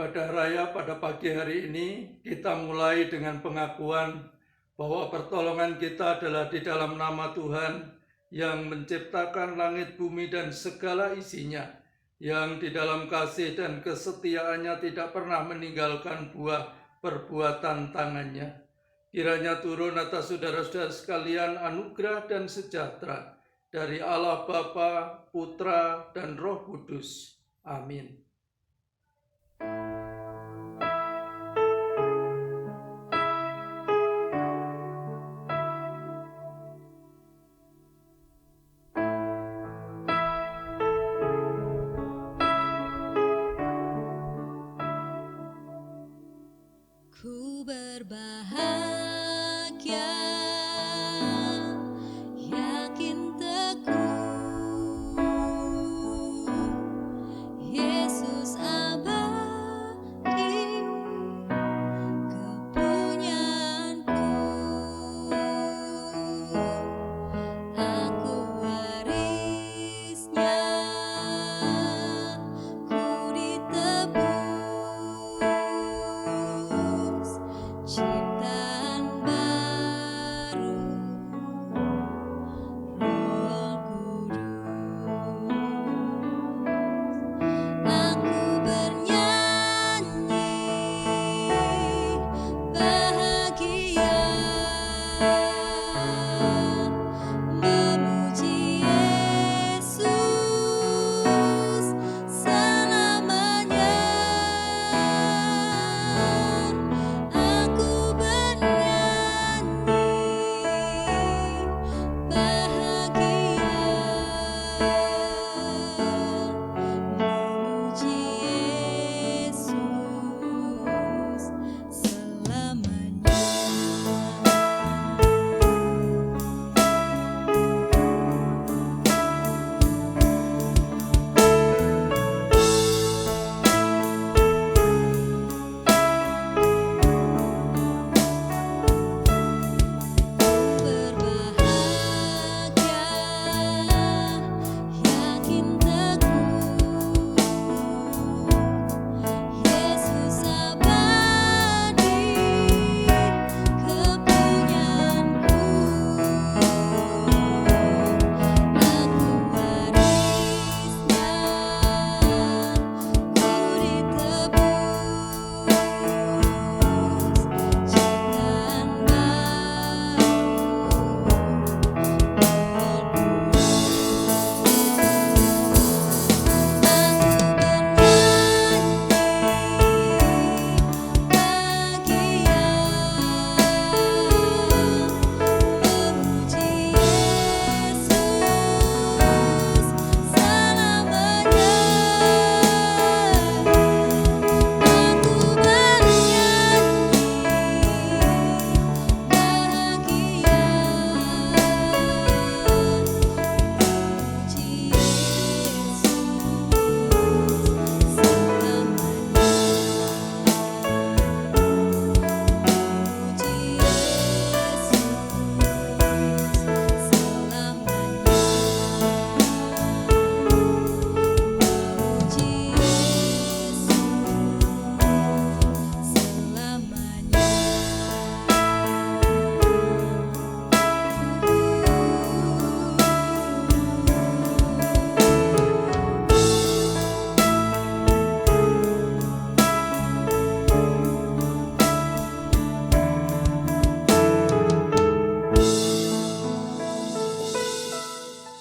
ibadah raya pada pagi hari ini, kita mulai dengan pengakuan bahwa pertolongan kita adalah di dalam nama Tuhan yang menciptakan langit, bumi, dan segala isinya, yang di dalam kasih dan kesetiaannya tidak pernah meninggalkan buah perbuatan tangannya. Kiranya turun atas saudara-saudara sekalian anugerah dan sejahtera dari Allah Bapa, Putra, dan Roh Kudus. Amin. Ku berbahagia, yakin teguh, Yesus abadi, kepunyaanku. Aku warisnya, ku ditebus, ciptaan baru, Roh Kudus. Aku bernyanyi bahagia, memuji Yesus selamanya. Aku bernyanyi bahagia, memuji Yesus selamanya. Berbahagia, yakin teguh, Yesus abadi, kepunyaanku. Aku warisnya, ku ditebus, ciptaan baru, Roh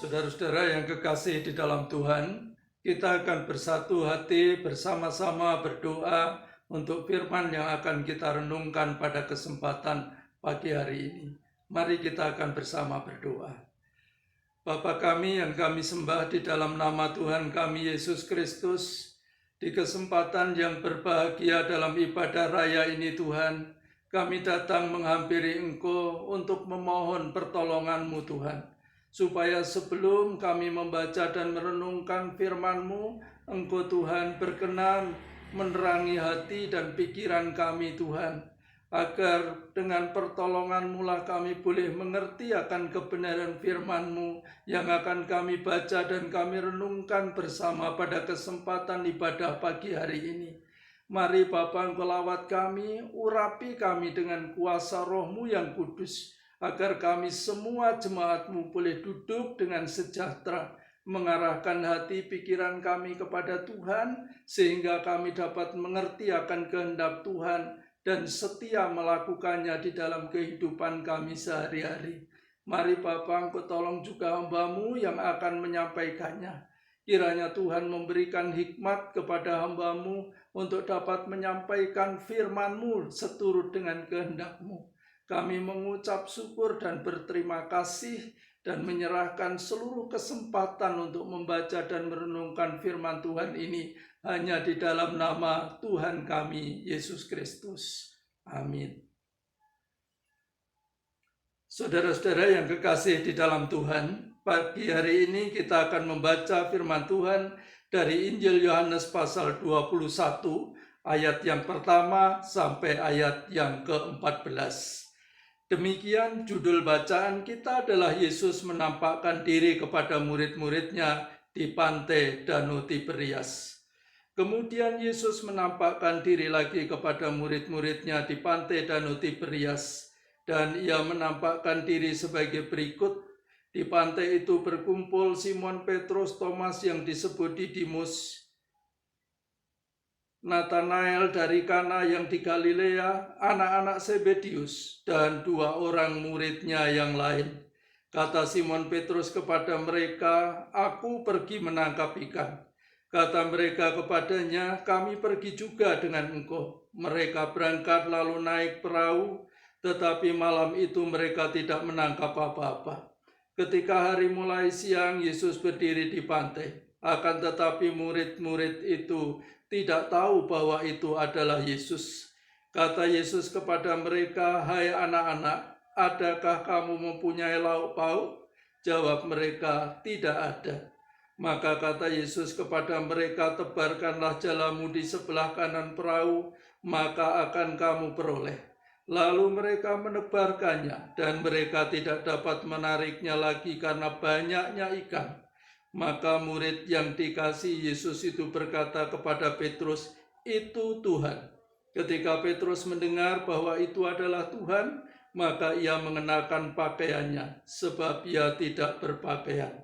Saudara-saudara yang kekasih di dalam Tuhan, kita akan bersatu hati bersama-sama berdoa untuk firman yang akan kita renungkan pada kesempatan pagi hari ini. Mari kita akan bersama berdoa. Bapa kami yang kami sembah di dalam nama Tuhan kami Yesus Kristus, di kesempatan yang berbahagia dalam ibadah raya ini Tuhan, kami datang menghampiri Engkau untuk memohon pertolongan-Mu Tuhan, supaya sebelum kami membaca dan merenungkan firman-Mu, Engkau Tuhan berkenan menerangi hati dan pikiran kami Tuhan, agar dengan pertolongan-Mu lah kami boleh mengerti akan kebenaran firman-Mu yang akan kami baca dan kami renungkan bersama pada kesempatan ibadah pagi hari ini. Mari Bapa, Engkau lawat kami, urapi kami dengan kuasa Roh-Mu yang kudus, agar kami semua jemaat-Mu boleh duduk dengan sejahtera, mengarahkan hati pikiran kami kepada Tuhan, sehingga kami dapat mengerti akan kehendak Tuhan dan setia melakukannya di dalam kehidupan kami sehari-hari. Mari Bapa, Engkau tolong juga hamba-Mu yang akan menyampaikannya. Kiranya Tuhan memberikan hikmat kepada hamba-Mu untuk dapat menyampaikan firman-Mu seturut dengan kehendak-Mu. Kami mengucap syukur dan berterima kasih dan menyerahkan seluruh kesempatan untuk membaca dan merenungkan firman Tuhan ini hanya di dalam nama Tuhan kami, Yesus Kristus. Amin. Saudara-saudara yang kekasih di dalam Tuhan, pagi hari ini kita akan membaca firman Tuhan dari Injil Yohanes pasal 21 ayat yang pertama sampai ayat yang ke-14. Demikian judul bacaan kita adalah Yesus menampakkan diri kepada murid-muridnya di pantai Danau Tiberias. Kemudian Yesus menampakkan diri lagi kepada murid-muridnya di pantai Danau Tiberias. Dan ia menampakkan diri sebagai berikut. Di pantai itu berkumpul Simon Petrus, Thomas yang disebut Didimus, Nathanael dari Kana yang di Galilea, anak-anak Zebedius, dan 2 orang muridnya yang lain. Kata Simon Petrus kepada mereka, "Aku pergi menangkap ikan." Kata mereka kepadanya, "Kami pergi juga dengan engkau." Mereka berangkat lalu naik perahu, tetapi malam itu mereka tidak menangkap apa-apa. Ketika hari mulai siang, Yesus berdiri di pantai. Akan tetapi murid-murid itu tidak tahu bahwa itu adalah Yesus. Kata Yesus kepada mereka, "Hai anak-anak, adakah kamu mempunyai lauk pauk?" Jawab mereka, "Tidak ada." Maka kata Yesus kepada mereka, "Tebarkanlah jalamu di sebelah kanan perahu, maka akan kamu peroleh." Lalu mereka menebarkannya, dan mereka tidak dapat menariknya lagi karena banyaknya ikan. Maka murid yang dikasihi Yesus itu berkata kepada Petrus, "Itu Tuhan." Ketika Petrus mendengar bahwa itu adalah Tuhan, maka ia mengenakan pakaiannya, sebab ia tidak berpakaian.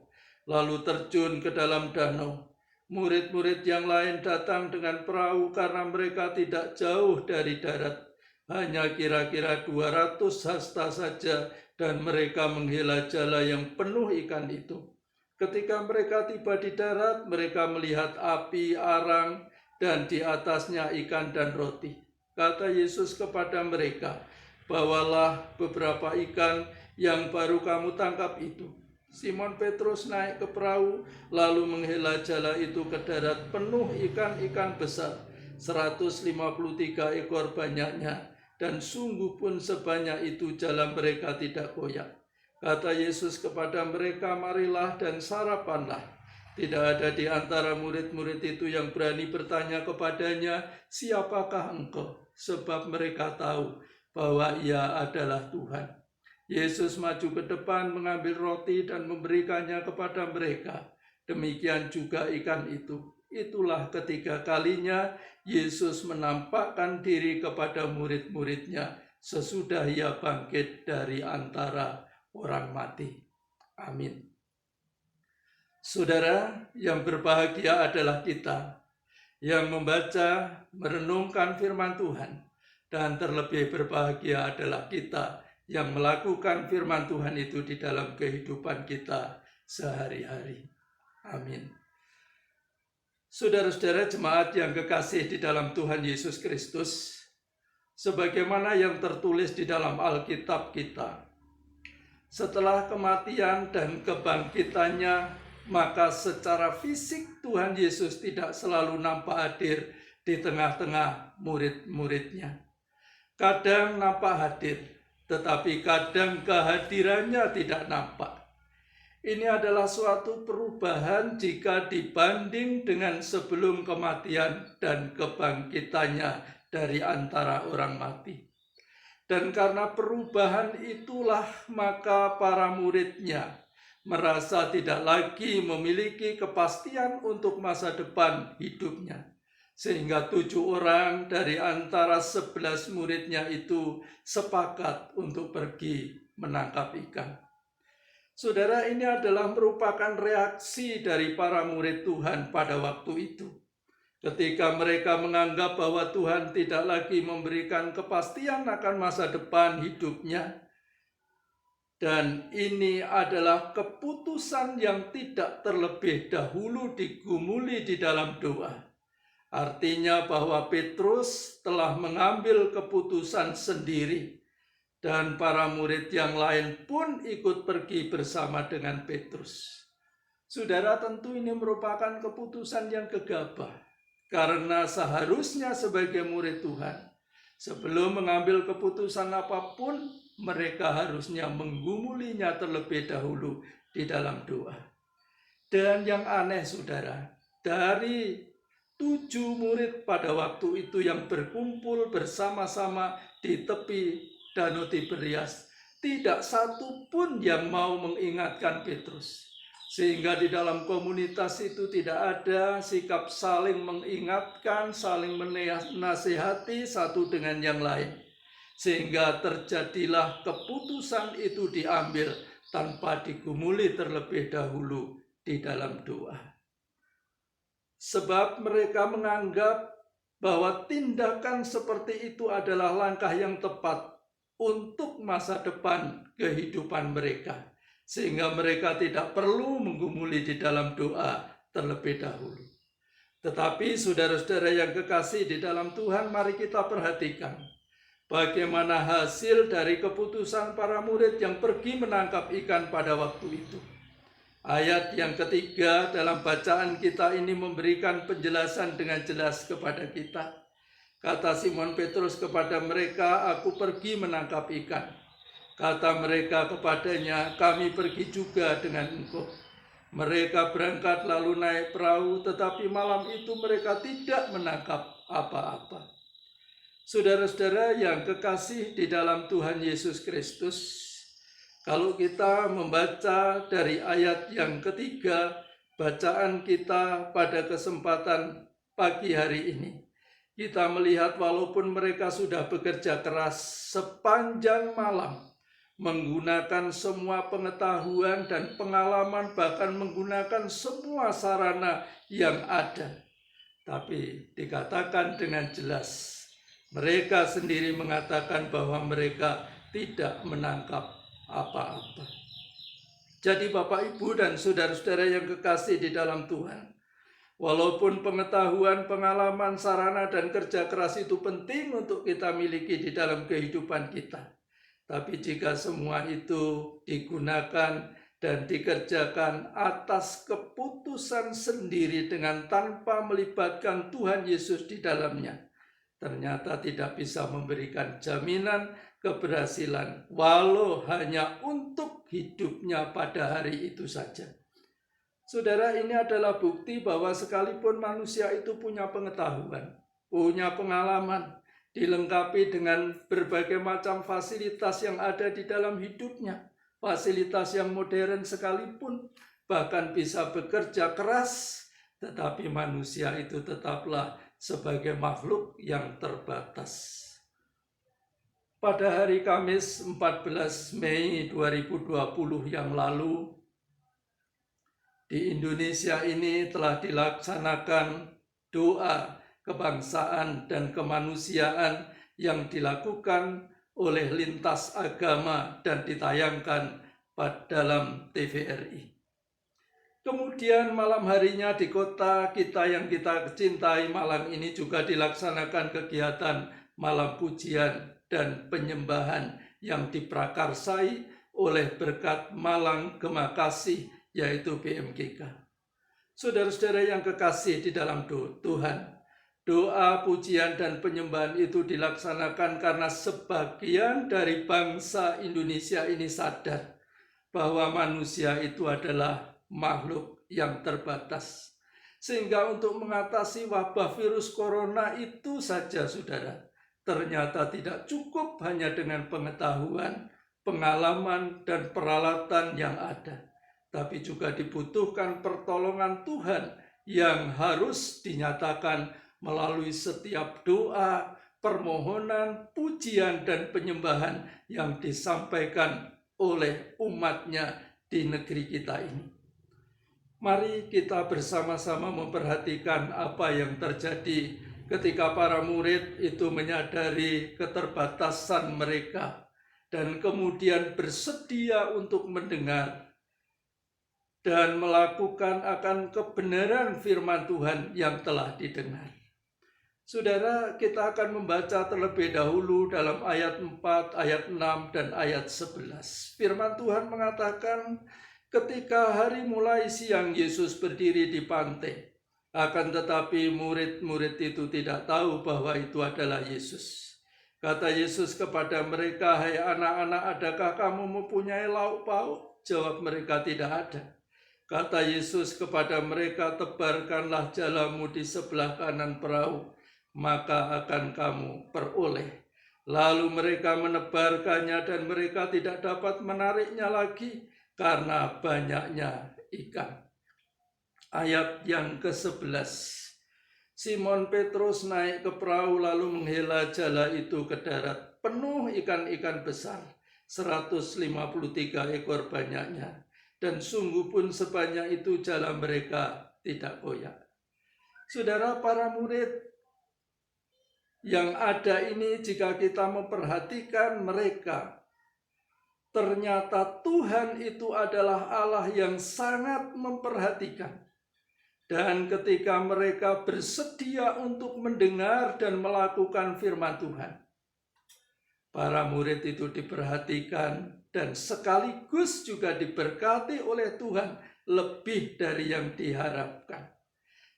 Lalu terjun ke dalam danau. Murid-murid yang lain datang dengan perahu karena mereka tidak jauh dari darat. Hanya kira-kira 200 hasta saja, dan mereka menghela jala yang penuh ikan itu. Ketika mereka tiba di darat, mereka melihat api, arang, dan di atasnya ikan dan roti. Kata Yesus kepada mereka, "Bawalah beberapa ikan yang baru kamu tangkap itu." Simon Petrus naik ke perahu, lalu menghela jala itu ke darat penuh ikan-ikan besar, 153 ekor banyaknya. Dan sungguh pun sebanyak itu jala mereka tidak koyak. Kata Yesus kepada mereka, "Marilah dan sarapanlah." Tidak ada di antara murid-murid itu yang berani bertanya kepadanya, "Siapakah engkau?" Sebab mereka tahu bahwa ia adalah Tuhan. Yesus maju ke depan mengambil roti dan memberikannya kepada mereka. Demikian juga ikan itu. Itulah ketiga kalinya Yesus menampakkan diri kepada murid-muridnya sesudah ia bangkit dari antara orang mati. Amin. Saudara, yang berbahagia adalah kita yang membaca, merenungkan firman Tuhan. Dan terlebih berbahagia adalah kita yang melakukan firman Tuhan itu di dalam kehidupan kita sehari-hari. Amin. Saudara-saudara jemaat yang kekasih di dalam Tuhan Yesus Kristus, sebagaimana yang tertulis di dalam Alkitab kita, setelah kematian dan kebangkitannya, maka secara fisik Tuhan Yesus tidak selalu nampak hadir di tengah-tengah murid-muridnya. Kadang nampak hadir, tetapi kadang kehadirannya tidak nampak. Ini adalah suatu perubahan jika dibanding dengan sebelum kematian dan kebangkitannya dari antara orang mati. Dan karena perubahan itulah maka para muridnya merasa tidak lagi memiliki kepastian untuk masa depan hidupnya. Sehingga 7 orang dari antara 11 muridnya itu sepakat untuk pergi menangkap ikan. Saudara, ini adalah merupakan reaksi dari para murid Tuhan pada waktu itu. Ketika mereka menganggap bahwa Tuhan tidak lagi memberikan kepastian akan masa depan hidupnya. Dan ini adalah keputusan yang tidak terlebih dahulu digumuli di dalam doa. Artinya bahwa Petrus telah mengambil keputusan sendiri dan para murid yang lain pun ikut pergi bersama dengan Petrus. Saudara, tentu ini merupakan keputusan yang gegabah karena seharusnya sebagai murid Tuhan, sebelum mengambil keputusan apapun, mereka harusnya menggumulinya terlebih dahulu di dalam doa. Dan yang aneh, saudara, dari 7 murid pada waktu itu yang berkumpul bersama-sama di tepi Danau Tiberias, tidak satu pun yang mau mengingatkan Petrus. Sehingga di dalam komunitas itu tidak ada sikap saling mengingatkan, saling menasihati satu dengan yang lain. Sehingga terjadilah keputusan itu diambil tanpa digumuli terlebih dahulu di dalam doa. Sebab mereka menganggap bahwa tindakan seperti itu adalah langkah yang tepat untuk masa depan kehidupan mereka. Sehingga mereka tidak perlu menggumuli di dalam doa terlebih dahulu. Tetapi saudara-saudara yang kekasih di dalam Tuhan, mari kita perhatikan bagaimana hasil dari keputusan para murid yang pergi menangkap ikan pada waktu itu. Ayat yang ketiga dalam bacaan kita ini memberikan penjelasan dengan jelas kepada kita. Kata Simon Petrus kepada mereka, "Aku pergi menangkap ikan." Kata mereka kepadanya, "Kami pergi juga dengan engkau." Mereka berangkat lalu naik perahu, tetapi malam itu mereka tidak menangkap apa-apa. Saudara-saudara yang kekasih di dalam Tuhan Yesus Kristus, kalau kita membaca dari ayat yang ketiga, bacaan kita pada kesempatan pagi hari ini, kita melihat walaupun mereka sudah bekerja keras sepanjang malam, menggunakan semua pengetahuan dan pengalaman, bahkan menggunakan semua sarana yang ada. Tapi dikatakan dengan jelas, mereka sendiri mengatakan bahwa mereka tidak menangkap apa-apa. Jadi Bapak, Ibu, dan saudara-saudara yang kekasih di dalam Tuhan, walaupun pengetahuan, pengalaman, sarana, dan kerja keras itu penting untuk kita miliki di dalam kehidupan kita, tapi jika semua itu digunakan dan dikerjakan atas keputusan sendiri dengan tanpa melibatkan Tuhan Yesus di dalamnya, ternyata tidak bisa memberikan jaminan keberhasilan, walau hanya untuk hidupnya pada hari itu saja. Saudara, ini adalah bukti bahwa sekalipun manusia itu punya pengetahuan, punya pengalaman, dilengkapi dengan berbagai macam fasilitas yang ada di dalam hidupnya, fasilitas yang modern sekalipun, bahkan bisa bekerja keras, tetapi manusia itu tetaplah sebagai makhluk yang terbatas. Pada hari Kamis 14 Mei 2020 yang lalu, di Indonesia ini telah dilaksanakan doa kebangsaan dan kemanusiaan yang dilakukan oleh lintas agama dan ditayangkan dalam TVRI. Kemudian malam harinya di kota kita yang kita cintai Malang ini juga dilaksanakan kegiatan malam pujian dan penyembahan yang diprakarsai oleh Berkat Malang Gema Kasih, yaitu BMGK. Saudara-saudara yang kekasih di dalam Tuhan, doa, pujian, dan penyembahan itu dilaksanakan karena sebagian dari bangsa Indonesia ini sadar bahwa manusia itu adalah makhluk yang terbatas. Sehingga untuk mengatasi wabah virus corona itu saja, saudara, ternyata tidak cukup hanya dengan pengetahuan, pengalaman, dan peralatan yang ada, tapi juga dibutuhkan pertolongan Tuhan yang harus dinyatakan melalui setiap doa, permohonan, pujian, dan penyembahan yang disampaikan oleh umatnya di negeri kita ini. Mari kita bersama-sama memperhatikan apa yang terjadi ketika para murid itu menyadari keterbatasan mereka dan kemudian bersedia untuk mendengar dan melakukan akan kebenaran firman Tuhan yang telah didengar. Saudara, kita akan membaca terlebih dahulu dalam ayat 4, ayat 6, dan ayat 11. Firman Tuhan mengatakan, ketika hari mulai siang Yesus berdiri di pantai. Akan tetapi murid-murid itu tidak tahu bahwa itu adalah Yesus. Kata Yesus kepada mereka, "Hai anak-anak, adakah kamu mempunyai lauk pauk?" Jawab mereka, "Tidak ada." Kata Yesus kepada mereka, "Tebarkanlah jalamu di sebelah kanan perahu, maka akan kamu peroleh." Lalu mereka menebarkannya dan mereka tidak dapat menariknya lagi karena banyaknya ikan. Ayat yang ke-11. Simon Petrus naik ke perahu lalu menghela jala itu ke darat, penuh ikan-ikan besar, 153 ekor banyaknya. Dan sungguh pun sebanyak itu jala mereka tidak koyak. Saudara, para murid yang ada ini, jika kita memperhatikan mereka, ternyata Tuhan itu adalah Allah yang sangat memperhatikan. Dan ketika mereka bersedia untuk mendengar dan melakukan firman Tuhan, para murid itu diperhatikan dan sekaligus juga diberkati oleh Tuhan lebih dari yang diharapkan.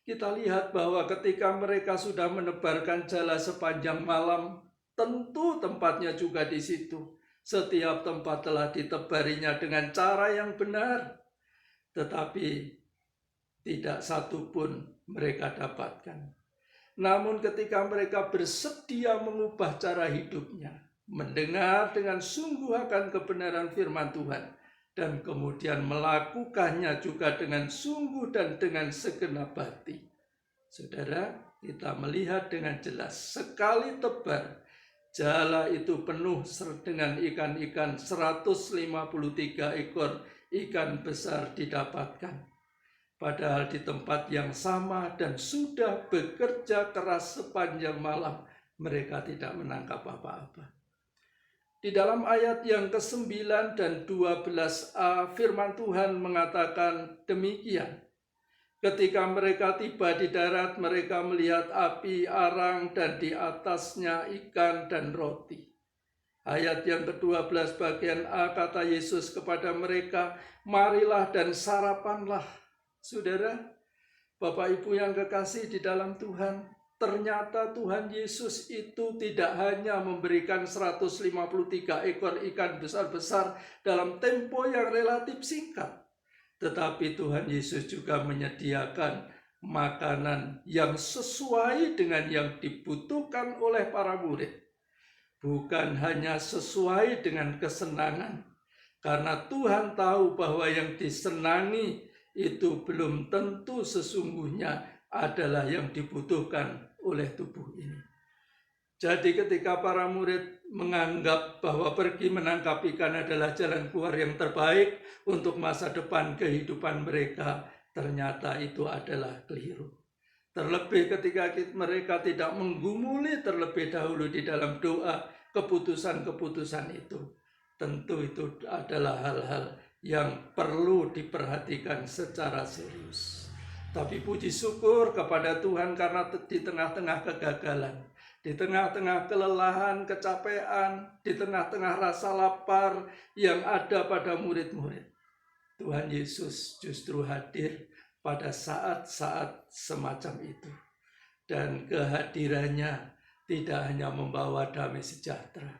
Kita lihat bahwa ketika mereka sudah menebarkan jala sepanjang malam, tentu tempatnya juga di situ. Setiap tempat telah ditebarinya dengan cara yang benar, tetapi tidak satu pun mereka dapatkan. Namun ketika mereka bersedia mengubah cara hidupnya, mendengar dengan sungguh akan kebenaran firman Tuhan, dan kemudian melakukannya juga dengan sungguh dan dengan segenap hati. Saudara, kita melihat dengan jelas, sekali tebar, jala itu penuh dengan ikan-ikan, 153 ekor ikan besar didapatkan. Padahal di tempat yang sama dan sudah bekerja keras sepanjang malam, mereka tidak menangkap apa-apa. Di dalam ayat yang ke-9 dan 12a, firman Tuhan mengatakan demikian. Ketika mereka tiba di darat, mereka melihat api arang dan di atasnya ikan dan roti. Ayat yang ke-12 bagian A, kata Yesus kepada mereka, "Marilah dan sarapanlah." Saudara, Bapak Ibu yang kekasih di dalam Tuhan, ternyata Tuhan Yesus itu tidak hanya memberikan 153 ekor ikan besar-besar dalam tempo yang relatif singkat, tetapi Tuhan Yesus juga menyediakan makanan yang sesuai dengan yang dibutuhkan oleh para murid. Bukan hanya sesuai dengan kesenangan, karena Tuhan tahu bahwa yang disenangi itu belum tentu sesungguhnya adalah yang dibutuhkan oleh tubuh ini. Jadi ketika para murid menganggap bahwa pergi menangkap ikan adalah jalan keluar yang terbaik untuk masa depan kehidupan mereka, ternyata itu adalah keliru. Terlebih ketika mereka tidak menggumuli terlebih dahulu di dalam doa keputusan-keputusan itu. Tentu itu adalah hal-hal yang perlu diperhatikan secara serius. Tapi puji syukur kepada Tuhan karena di tengah-tengah kegagalan, di tengah-tengah kelelahan, kecapean, di tengah-tengah rasa lapar yang ada pada murid-murid, Tuhan Yesus justru hadir pada saat-saat semacam itu. Dan kehadirannya tidak hanya membawa damai sejahtera,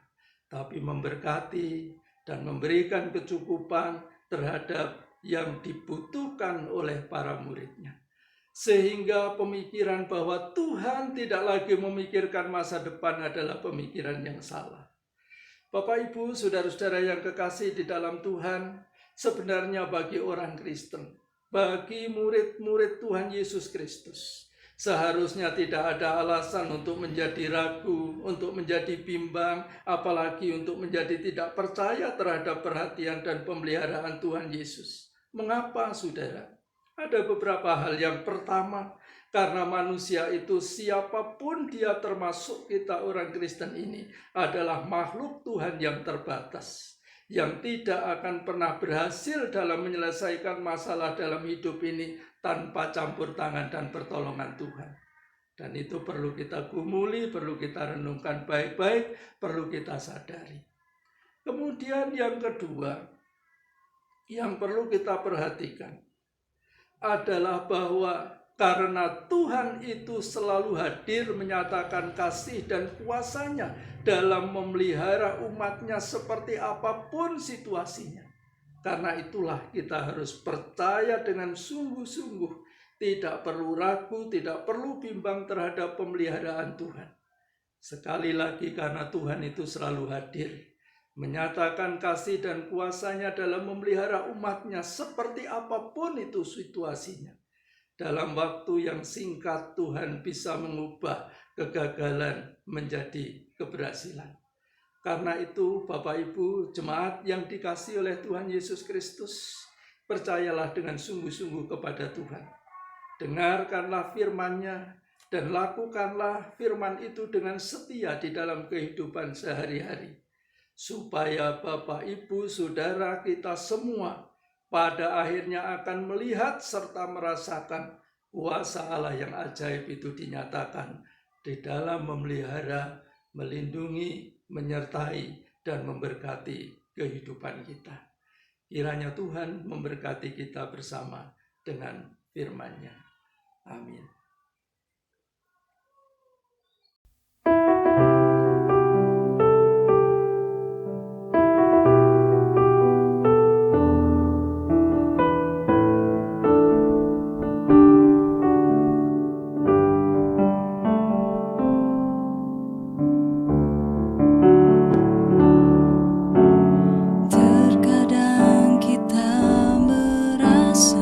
tapi memberkati dan memberikan kecukupan terhadap yang dibutuhkan oleh para muridnya. Sehingga pemikiran bahwa Tuhan tidak lagi memikirkan masa depan adalah pemikiran yang salah. Bapak, Ibu, saudara-saudara yang kekasih di dalam Tuhan, sebenarnya bagi orang Kristen, bagi murid-murid Tuhan Yesus Kristus, Seharusnya tidak ada alasan untuk menjadi ragu, untuk menjadi bimbang, apalagi untuk menjadi tidak percaya terhadap perhatian dan pemeliharaan Tuhan Yesus. Mengapa, saudara? Ada beberapa hal. Yang pertama, karena manusia itu siapapun dia, termasuk kita orang Kristen ini, adalah makhluk Tuhan yang terbatas, yang tidak akan pernah berhasil dalam menyelesaikan masalah dalam hidup ini tanpa campur tangan dan pertolongan Tuhan. Dan itu perlu kita gumuli, perlu kita renungkan baik-baik, perlu kita sadari. Kemudian yang kedua, yang perlu kita perhatikan adalah bahwa karena Tuhan itu selalu hadir menyatakan kasih dan kuasanya dalam memelihara umatnya seperti apapun situasinya. Karena itulah kita harus percaya dengan sungguh-sungguh, tidak perlu ragu, tidak perlu bimbang terhadap pemeliharaan Tuhan. Sekali lagi, karena Tuhan itu selalu hadir, menyatakan kasih dan kuasanya dalam memelihara umatnya seperti apapun itu situasinya. Dalam waktu yang singkat Tuhan bisa mengubah kegagalan menjadi keberhasilan. Karena itu Bapak Ibu jemaat yang dikasihi oleh Tuhan Yesus Kristus, percayalah dengan sungguh-sungguh kepada Tuhan. Dengarkanlah firman-Nya dan lakukanlah firman itu dengan setia di dalam kehidupan sehari-hari. Supaya Bapak Ibu Saudara kita semua pada akhirnya akan melihat serta merasakan kuasa Allah yang ajaib itu dinyatakan di dalam memelihara, melindungi, menyertai, dan memberkati kehidupan kita. Kiranya Tuhan memberkati kita bersama dengan firman-Nya. Amin. Terkadang kita merasa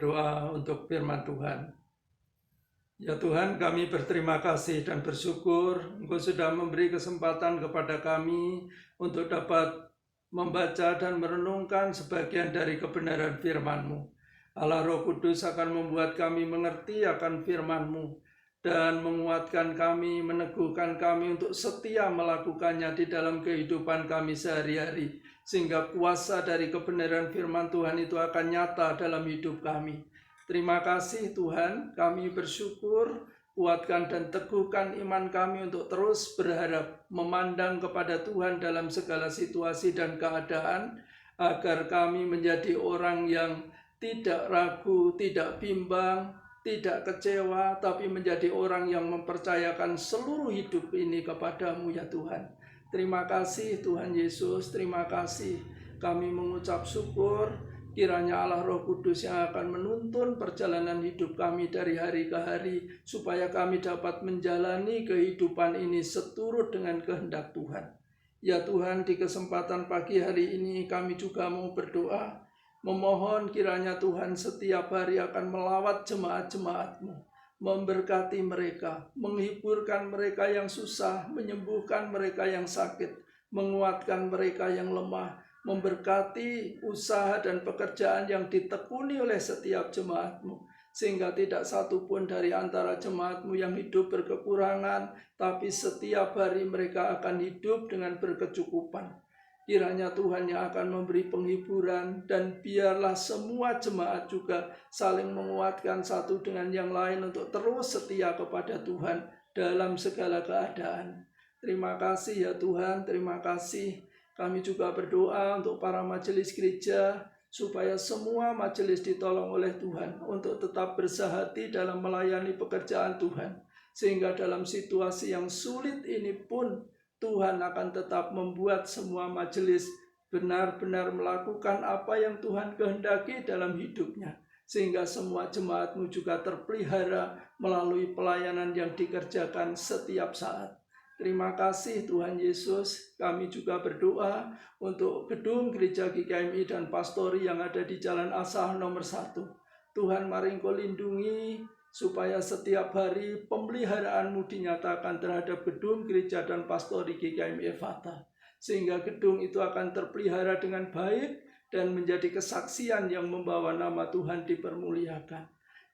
berdoa untuk firman Tuhan. Ya Tuhan, kami berterima kasih dan bersyukur Engkau sudah memberi kesempatan kepada kami untuk dapat membaca dan merenungkan sebagian dari kebenaran firman-Mu. Allah Roh Kudus akan membuat kami mengerti akan firman-Mu dan menguatkan kami, meneguhkan kami untuk setia melakukannya di dalam kehidupan kami sehari-hari. Sehingga kuasa dari kebenaran firman Tuhan itu akan nyata dalam hidup kami. Terima kasih Tuhan, kami bersyukur, kuatkan dan teguhkan iman kami untuk terus berharap, memandang kepada Tuhan dalam segala situasi dan keadaan, agar kami menjadi orang yang tidak ragu, tidak bimbang, tidak kecewa, tapi menjadi orang yang mempercayakan seluruh hidup ini kepadamu ya Tuhan. Terima kasih Tuhan Yesus, terima kasih. Kami mengucap syukur, kiranya Allah Roh Kudus yang akan menuntun perjalanan hidup kami dari hari ke hari, supaya kami dapat menjalani kehidupan ini seturut dengan kehendak Tuhan. Ya Tuhan, di kesempatan pagi hari ini kami juga mau berdoa, memohon kiranya Tuhan setiap hari akan melawat jemaat-jemaat-Mu, memberkati mereka, menghiburkan mereka yang susah, menyembuhkan mereka yang sakit, menguatkan mereka yang lemah, memberkati usaha dan pekerjaan yang ditekuni oleh setiap jemaat-Mu, sehingga tidak satu pun dari antara jemaat-Mu yang hidup berkekurangan, tapi setiap hari mereka akan hidup dengan berkecukupan. Kiranya Tuhan yang akan memberi penghiburan, dan biarlah semua jemaat juga saling menguatkan satu dengan yang lain untuk terus setia kepada Tuhan dalam segala keadaan. Terima kasih ya Tuhan, terima kasih. Kami juga berdoa untuk para majelis gereja, supaya semua majelis ditolong oleh Tuhan untuk tetap bersahati dalam melayani pekerjaan Tuhan. Sehingga dalam situasi yang sulit ini pun, Tuhan akan tetap membuat semua majelis benar-benar melakukan apa yang Tuhan kehendaki dalam hidupnya. Sehingga semua jemaat-Mu juga terpelihara melalui pelayanan yang dikerjakan setiap saat. Terima kasih Tuhan Yesus. Kami juga berdoa untuk gedung gereja GKMI dan pastori yang ada di Jalan Asah nomor 1. Tuhan mari Engkau lindungi, supaya setiap hari pemeliharaan-Mu dinyatakan terhadap gedung gereja dan pastori GKMI Ephatha. Sehingga gedung itu akan terpelihara dengan baik dan menjadi kesaksian yang membawa nama Tuhan dipermuliakan.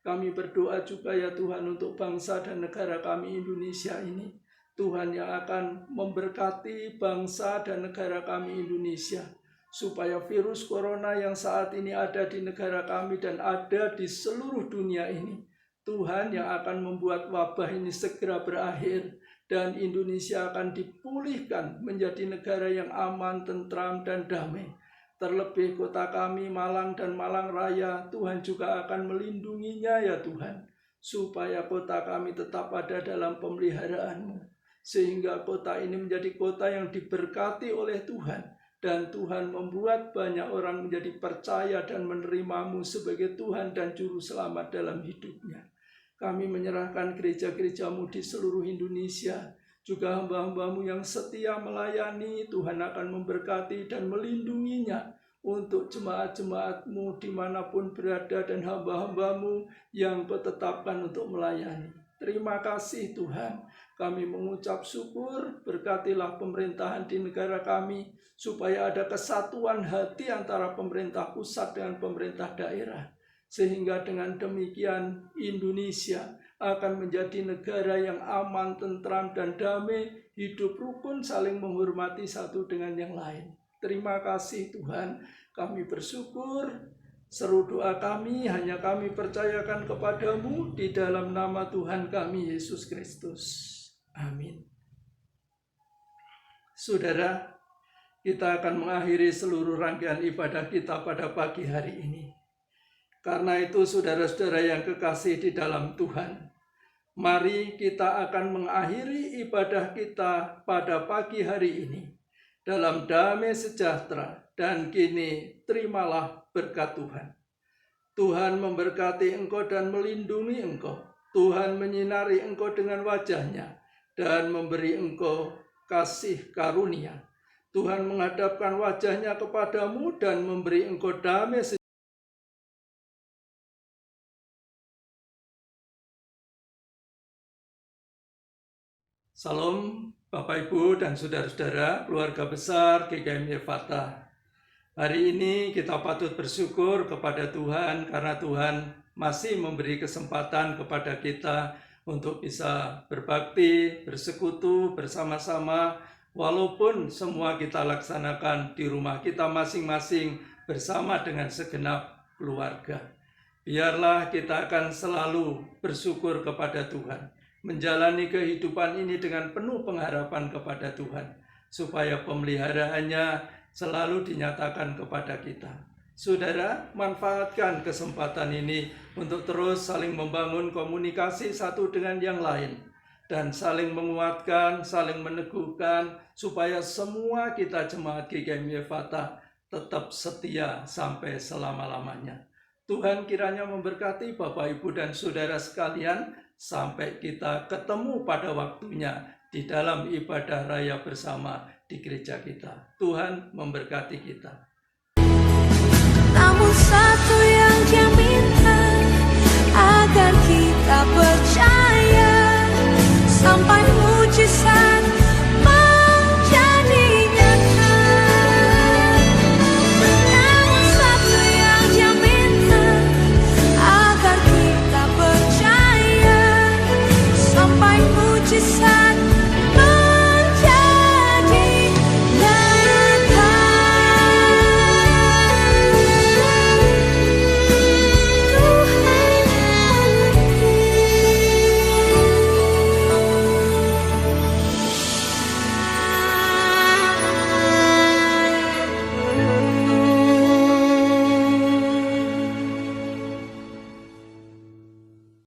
Kami berdoa juga ya Tuhan untuk bangsa dan negara kami Indonesia ini. Tuhan yang akan memberkati bangsa dan negara kami Indonesia, supaya virus corona yang saat ini ada di negara kami dan ada di seluruh dunia ini, Tuhan yang akan membuat wabah ini segera berakhir, dan Indonesia akan dipulihkan menjadi negara yang aman, tentram, dan damai. Terlebih kota kami Malang dan Malang Raya, Tuhan juga akan melindunginya ya Tuhan, supaya kota kami tetap ada dalam pemeliharaan-Mu. Sehingga kota ini menjadi kota yang diberkati oleh Tuhan, dan Tuhan membuat banyak orang menjadi percaya dan menerima-Mu sebagai Tuhan dan Juru Selamat dalam hidupnya. Kami menyerahkan gereja-gereja-Mu di seluruh Indonesia, juga hamba-hamba-Mu yang setia melayani. Tuhan akan memberkati dan melindunginya untuk jemaat-jemaat-Mu dimanapun berada, dan hamba-hamba-Mu yang Kau tetapkan untuk melayani. Terima kasih Tuhan, kami mengucap syukur, berkatilah pemerintahan di negara kami, supaya ada kesatuan hati antara pemerintah pusat dengan pemerintah daerah. Sehingga dengan demikian Indonesia akan menjadi negara yang aman, tentram, dan damai, hidup rukun, saling menghormati satu dengan yang lain. Terima kasih Tuhan, kami bersyukur. Seru doa kami hanya kami percayakan kepadamu di dalam nama Tuhan kami Yesus Kristus. Amin. Saudara, kita akan mengakhiri seluruh rangkaian ibadah kita pada pagi hari ini. Karena itu saudara-saudara yang kekasih di dalam Tuhan, mari kita akan mengakhiri ibadah kita pada pagi hari ini dalam damai sejahtera, dan kini terimalah berkat Tuhan. Tuhan memberkati engkau dan melindungi engkau. Tuhan menyinari engkau dengan wajah-Nya dan memberi engkau kasih karunia. Tuhan menghadapkan wajah-Nya kepadamu dan memberi engkau damai Salam Bapak Ibu dan saudara-saudara keluarga besar GKMI Ephatha. Hari ini kita patut bersyukur kepada Tuhan karena Tuhan masih memberi kesempatan kepada kita untuk bisa berbakti, bersekutu bersama-sama walaupun semua kita laksanakan di rumah kita masing-masing bersama dengan segenap keluarga. Biarlah kita akan selalu bersyukur kepada Tuhan, menjalani kehidupan ini dengan penuh pengharapan kepada Tuhan, supaya pemeliharaannya selalu dinyatakan kepada kita. Saudara, manfaatkan kesempatan ini untuk terus saling membangun komunikasi satu dengan yang lain, dan saling menguatkan, saling meneguhkan, supaya semua kita jemaat GKMI Ephatha tetap setia sampai selama-lamanya. Tuhan kiranya memberkati Bapak, Ibu, dan saudara sekalian sampai kita ketemu pada waktunya di dalam ibadah raya bersama di gereja kita. Tuhan memberkati kita. Namun satu yang Dia minta, agar kita percaya sampai mujizat